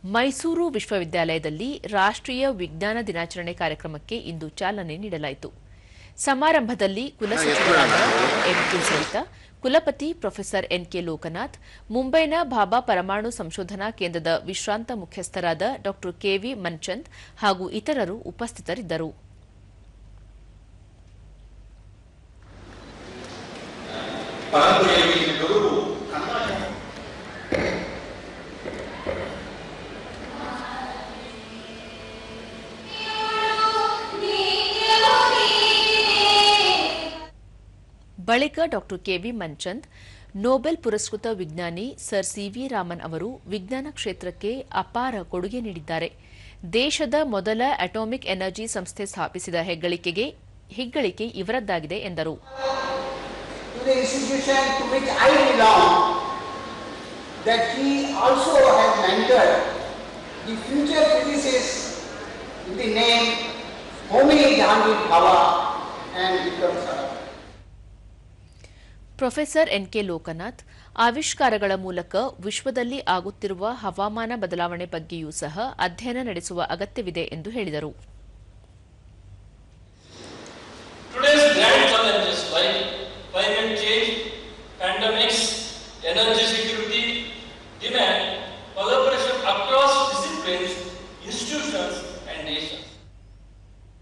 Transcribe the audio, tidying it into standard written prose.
ಮೈಸೂರು ವಿಶ್ವವಿದ್ಯಾಲಯದಲ್ಲಿ ರಾಷ್ಟ್ರೀಯ ವಿಜ್ಞಾನ ದಿನಾಚರಣೆ ಕಾರ್ಯಕ್ರಮಕ್ಕೆ ಇಂದು ಚಾಲನೆ ನೀಡಲಾಯಿತು. ಸಮಾರಂಭದಲ್ಲಿ ಕುಲಸಚಿವರಾದ ಎಂಕೆ ಸರಿತಾ, ಕುಲಪತಿ ಪ್ರೊಫೆಸರ್ ಎನ್ಕೆ ಲೋಕನಾಥ್, ಮುಂಬೈನ ಭಾಭಾ ಪರಮಾಣು ಸಂಶೋಧನಾ ಕೇಂದ್ರದ ವಿಶ್ರಾಂತ ಮುಖ್ಯಸ್ಥರಾದ ಡಾ ಕೆವಿ ಮನ್ಚಂದ್ ಹಾಗೂ ಇತರರು ಉಪಸ್ಥಿತರಿದ್ದರು. ಬಳಿಕ ಡಾ ಕೆವಿ ಮನ್ಚಂದ್, ನೊಬೆಲ್ ಪುರಸ್ಕೃತ ವಿಜ್ಞಾನಿ ಸರ್ ಸಿವಿ ರಾಮನ್ ಅವರು ವಿಜ್ಞಾನ ಕ್ಷೇತ್ರಕ್ಕೆ ಅಪಾರ ಕೊಡುಗೆ ನೀಡಿದ್ದಾರೆ. ದೇಶದ ಮೊದಲ ಅಟಾಮಿಕ್ ಎನರ್ಜಿ ಸಂಸ್ಥೆ ಸ್ಥಾಪಿಸಿದ ಹೆಗ್ಗಳಿಕೆ ಇವರದ್ದಾಗಿದೆ ಎಂದರು. ಪ್ರೊಫೆಸರ್ ಎನ್ಕೆ ಲೋಕನಾಥ್ ಆವಿಷ್ಕಾರಗಳ ಮೂಲಕ ವಿಶ್ವದಲ್ಲಿ ಆಗುತ್ತಿರುವ ಹವಾಮಾನ ಬದಲಾವಣೆ ಬಗ್ಗೆಯೂ ಸಹ ಅಧ್ಯಯನ ನಡೆಸುವ ಅಗತ್ಯವಿದೆ ಎಂದು ಹೇಳಿದರು. Today's grand challenges like climate change, pandemics, energy